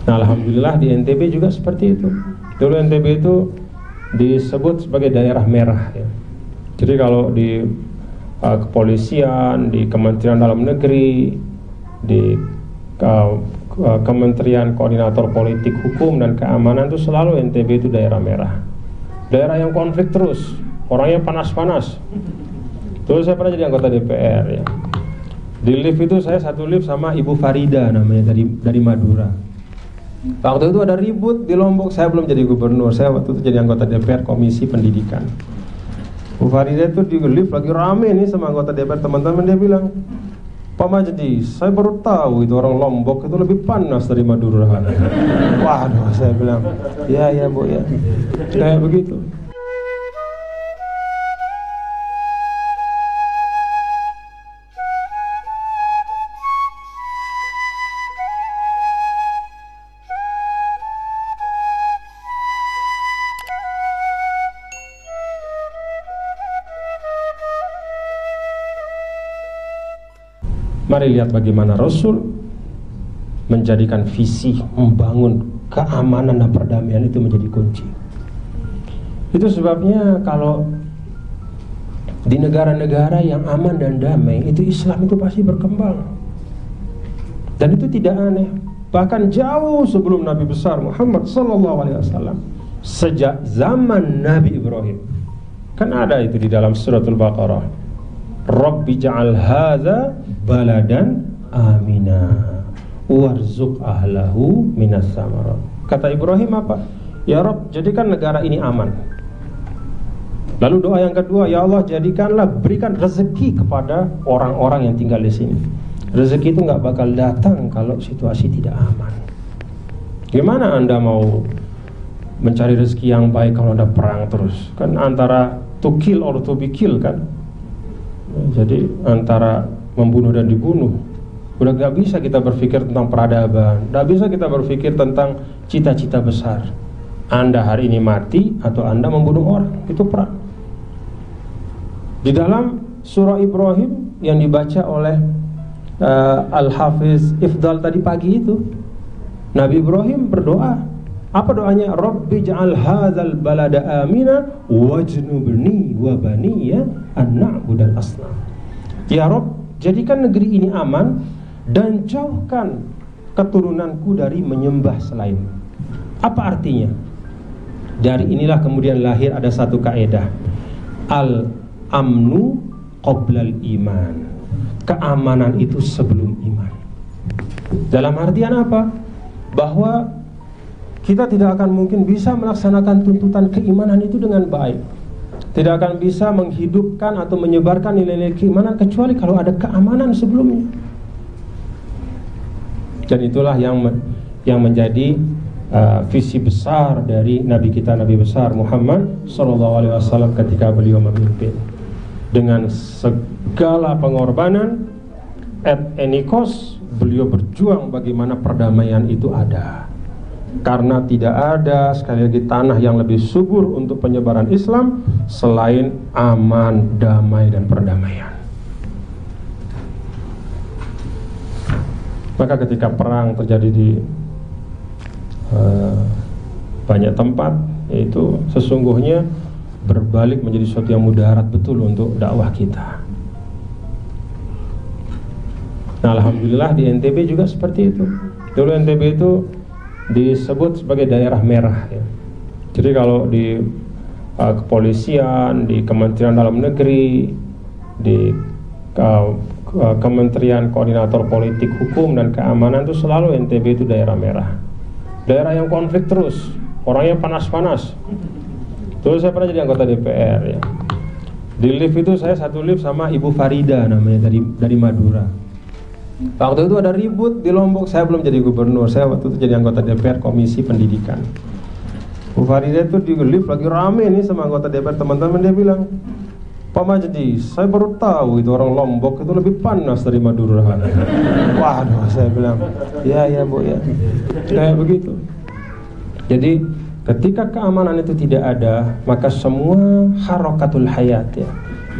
Nah, alhamdulillah di NTB juga seperti itu. Dulu NTB itu disebut sebagai daerah merah ya. Jadi kalau di kepolisian, di Kementerian Dalam Negeri, di Kementerian Koordinator Politik Hukum dan Keamanan itu selalu NTB itu daerah merah. Daerah yang konflik terus, orangnya panas-panas. Terus saya pernah jadi anggota DPR ya. Di lift itu saya satu lift sama Ibu Farida namanya dari Madura. Waktu itu ada ribut di Lombok, saya belum jadi gubernur, saya waktu itu jadi anggota DPR Komisi Pendidikan. Bu Farida itu di lift lagi rame nih sama anggota DPR teman-teman, dia bilang, Pak Majdi, saya baru tahu itu orang Lombok itu lebih panas dari Madura. Waduh, saya bilang, ya Bu ya, kayak begitu. Mari lihat bagaimana Rasul menjadikan visi membangun keamanan dan perdamaian itu menjadi kunci. Itu sebabnya kalau di negara-negara yang aman dan damai itu Islam itu pasti berkembang. Dan itu tidak aneh. Bahkan jauh sebelum Nabi besar Muhammad SAW, sejak zaman Nabi Ibrahim. Kan ada itu di dalam suratul Baqarah. Rabbi ja'al hadza baladan amina warzuq ahlahu minas samarat. Kata Ibrahim apa? Ya Rabb, jadikan negara ini aman. Lalu doa yang kedua, ya Allah jadikanlah, berikan rezeki kepada orang-orang yang tinggal di sini. Rezeki itu nggak bakal datang kalau situasi tidak aman. Gimana Anda mau mencari rezeki yang baik kalau ada perang terus? Kan antara to kill or to be killed kan? Jadi antara membunuh dan dibunuh. Udah gak bisa kita berpikir tentang peradaban, gak bisa kita berpikir tentang cita-cita besar. Anda hari ini mati atau Anda membunuh orang, itu perang. Di dalam surah Ibrahim yang dibaca oleh Al-Hafiz Ifdal tadi pagi itu, Nabi Ibrahim berdoa. Apa doanya? Rabbi ja'al hadzal balada amina wajnubni wa baniya an na'budal asnam. Ya Rabb, jadikan negeri ini aman dan jauhkan keturunanku dari menyembah selain. Apa artinya? Dari inilah kemudian lahir ada satu kaidah, al-amnu qoblal iman. Keamanan itu sebelum iman. Dalam artian apa? Bahwa kita tidak akan mungkin bisa melaksanakan tuntutan keimanan itu dengan baik. Tidak akan bisa menghidupkan atau menyebarkan nilai-nilai keimanan kecuali kalau ada keamanan sebelumnya. Dan itulah yang menjadi visi besar dari Nabi kita, Nabi besar Muhammad SAW ketika beliau memimpin. Dengan segala pengorbanan, at any cost, beliau berjuang bagaimana perdamaian itu ada. Karena tidak ada sekali lagi tanah yang lebih subur untuk penyebaran Islam selain aman, damai dan perdamaian. Maka ketika perang terjadi di banyak tempat, yaitu sesungguhnya berbalik menjadi sesuatu yang mudarat betul untuk dakwah kita. Nah, alhamdulillah di NTB juga seperti itu. Dulu NTB itu disebut sebagai daerah merah ya. Jadi kalau di kepolisian, di Kementerian Dalam Negeri, di Kementerian Koordinator Politik Hukum dan Keamanan itu selalu NTB itu daerah merah. Daerah yang konflik terus, orangnya panas-panas. Terus saya pernah jadi anggota DPR ya. Di lift itu saya satu lift sama Ibu Farida namanya dari Madura. Waktu itu ada ribut di Lombok, saya belum jadi gubernur, saya waktu itu jadi anggota DPR Komisi Pendidikan. Bu Farida itu di lift lagi rame nih sama anggota DPR teman-teman, dia bilang, Pak Majdi, saya baru tahu itu orang Lombok itu lebih panas dari Madura. Waduh, saya bilang, ya Bu ya, kayak begitu. Jadi ketika keamanan itu tidak ada, maka semua harokatul hayat ya,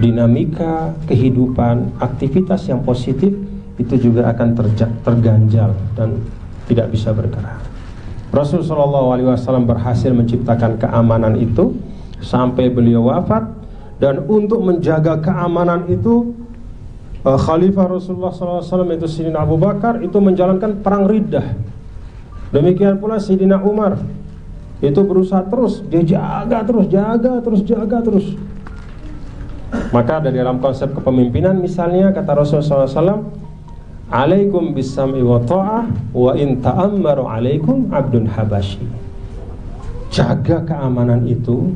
dinamika kehidupan, aktivitas yang positif itu juga akan terganjal dan tidak bisa bergerak. Rasul SAW berhasil menciptakan keamanan itu sampai beliau wafat. Dan untuk menjaga keamanan itu, Khalifah Rasulullah SAW itu Sayyidina Abu Bakar itu menjalankan perang Riddah. Demikian pula Sayyidina Umar itu berusaha terus, dia jaga terus. Maka dari dalam konsep kepemimpinan misalnya kata Rasulullah SAW, alaikum bisam'i wa ta'ah wa in ta'ammaru alaikum abdun habashi. Jaga keamanan itu,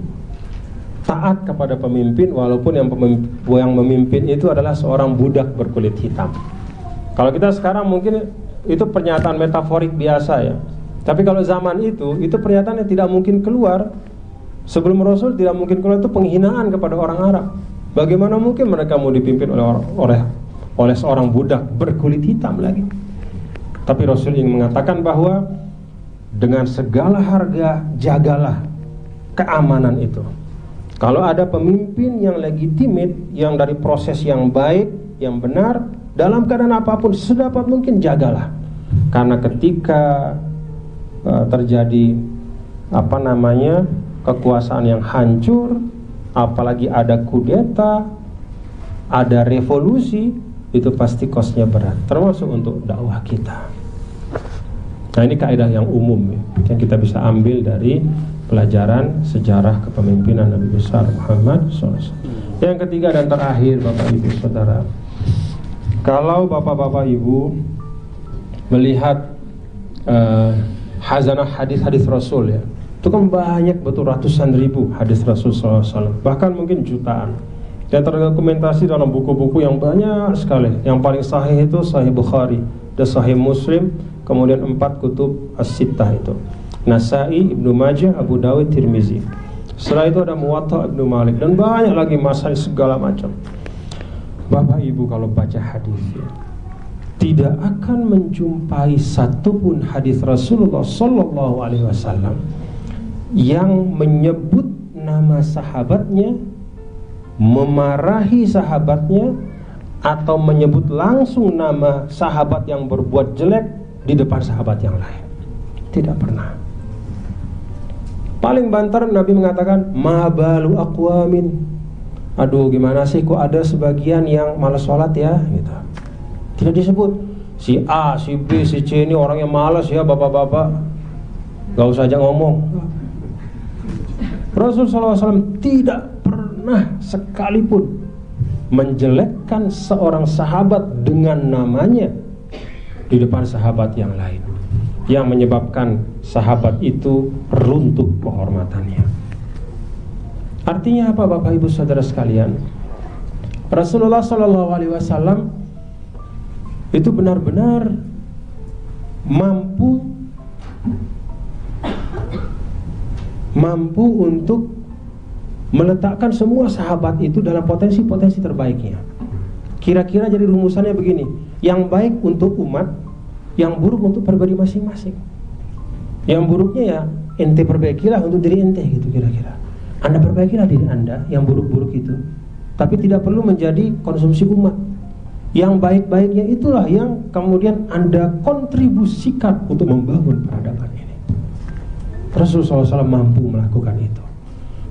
taat kepada pemimpin walaupun yang memimpin itu adalah seorang budak berkulit hitam. Kalau kita sekarang mungkin itu pernyataan metaforik biasa ya. Tapi kalau zaman itu pernyataan yang tidak mungkin keluar. Sebelum Rasul tidak mungkin keluar, itu penghinaan kepada orang Arab. Bagaimana mungkin mereka mau dipimpin oleh seorang budak berkulit hitam lagi? Tapi Rasul ingin mengatakan bahwa dengan segala harga jagalah keamanan itu. Kalau ada pemimpin yang legitimate, yang dari proses yang baik, yang benar, dalam keadaan apapun sedapat mungkin jagalah. Karena ketika terjadi kekuasaan yang hancur, apalagi ada kudeta, ada revolusi, itu pasti kosnya berat, termasuk untuk dakwah kita. Nah, ini kaidah yang umum ya, yang kita bisa ambil dari pelajaran sejarah kepemimpinan Nabi besar Muhammad SAW. Yang ketiga dan terakhir, Bapak Ibu Saudara, kalau Bapak Ibu melihat hazanah hadis-hadis Rasul ya, itu kan banyak betul, ratusan ribu hadis Rasul SAW, bahkan mungkin jutaan, dan terdokumentasi dalam buku-buku yang banyak sekali. Yang paling sahih itu Sahih Bukhari dan Sahih Muslim, kemudian 4 kutub as-sittah itu, Nasai, Ibnu Majah, Abu Dawud, Tirmizi. Setelah itu ada Muwatta Ibnu Malik dan banyak lagi masalah segala macam. Bapak Ibu kalau baca hadis ya, tidak akan menjumpai satupun hadis Rasulullah Sallallahu Alaihi Wasallam yang menyebut nama sahabatnya, memarahi sahabatnya, atau menyebut langsung nama sahabat yang berbuat jelek di depan sahabat yang lain. Tidak pernah. Paling banter Nabi mengatakan, ma balu aqwamin, aduh gimana sih kok ada sebagian yang malas sholat ya gitu. Tidak disebut si A, si B, si C ini orang yang malas ya bapak-bapak, gak usah aja ngomong. Rasulullah SAW tidak pernah sekalipun menjelekkan seorang sahabat dengan namanya di depan sahabat yang lain, yang menyebabkan sahabat itu runtuh kehormatannya. Artinya apa Bapak Ibu Saudara sekalian? Rasulullah SAW itu benar-benar mampu untuk meletakkan semua sahabat itu dalam potensi-potensi terbaiknya. Kira-kira jadi rumusannya begini, yang baik untuk umat, yang buruk untuk pribadi masing-masing. Yang buruknya ya ente perbaikilah untuk diri ente gitu kira-kira. Anda perbaikilah diri Anda yang buruk-buruk itu, tapi tidak perlu menjadi konsumsi umat. Yang baik-baiknya itulah yang kemudian Anda kontribusikan untuk membangun peradaban ini. Rasulullah SAW mampu melakukan itu.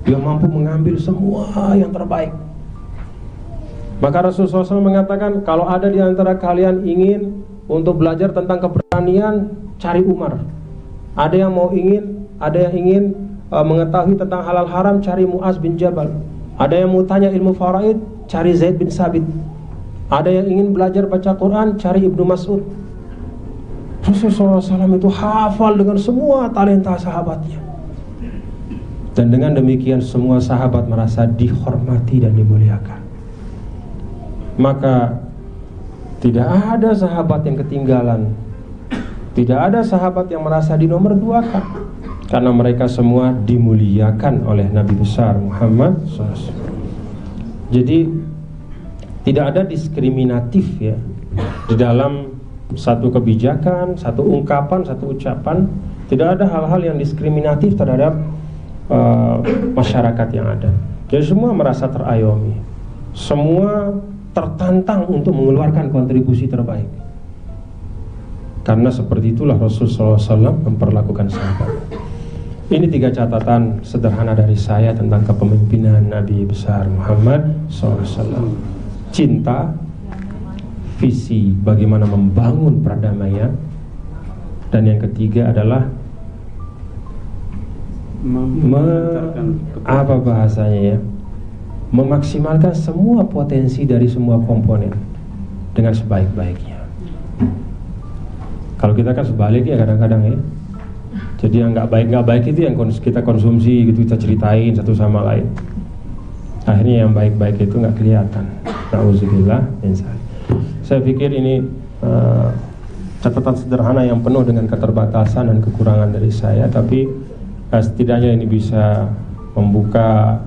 Dia mampu mengambil semua yang terbaik. Maka Rasulullah SAW mengatakan, kalau ada di antara kalian ingin untuk belajar tentang keberanian, cari Umar. Ada yang ingin mengetahui tentang halal haram, cari Mu'az bin Jabal. Ada yang mau tanya ilmu faraid, cari Zaid bin Sabit. Ada yang ingin belajar baca Quran, cari Ibnu Mas'ud. Rasulullah SAW itu hafal dengan semua talenta sahabatnya. Dan dengan demikian semua sahabat merasa dihormati dan dimuliakan. Maka tidak ada sahabat yang ketinggalan, tidak ada sahabat yang merasa dinomorduakan, karena mereka semua dimuliakan oleh Nabi besar Muhammad SAW. Jadi tidak ada diskriminatif ya di dalam satu kebijakan, satu ungkapan, satu ucapan. Tidak ada hal-hal yang diskriminatif terhadap masyarakat yang ada. Jadi semua merasa terayomi, semua tertantang untuk mengeluarkan kontribusi terbaik. Karena seperti itulah Rasulullah SAW memperlakukan sahabat. Ini 3 catatan sederhana dari saya tentang kepemimpinan Nabi besar Muhammad SAW. Cinta, visi bagaimana membangun perdamaian, dan yang ketiga adalah apa bahasanya ya, memaksimalkan semua potensi dari semua komponen dengan sebaik-baiknya. Kalau kita kan sebaliknya kadang-kadang ya. Jadi yang nggak baik itu yang kita konsumsi gitu, kita ceritain satu sama lain. Akhirnya yang baik-baik itu nggak kelihatan. Nauzubillah min dzalik. Saya pikir ini catatan sederhana yang penuh dengan keterbatasan dan kekurangan dari saya, tapi setidaknya ini bisa membuka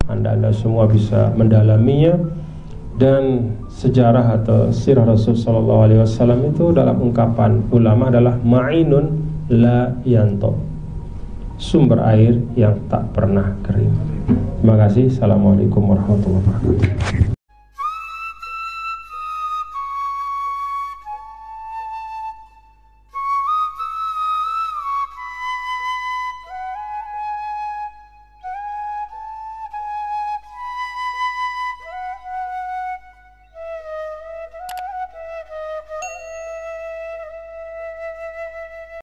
Anda semua bisa mendalaminya. Dan sejarah atau sirah Rasul sallallahu alaihi wasallam itu dalam ungkapan ulama adalah ma'inun la yanto, sumber air yang tak pernah kering. Terima kasih. Assalamualaikum warahmatullahi wabarakatuh.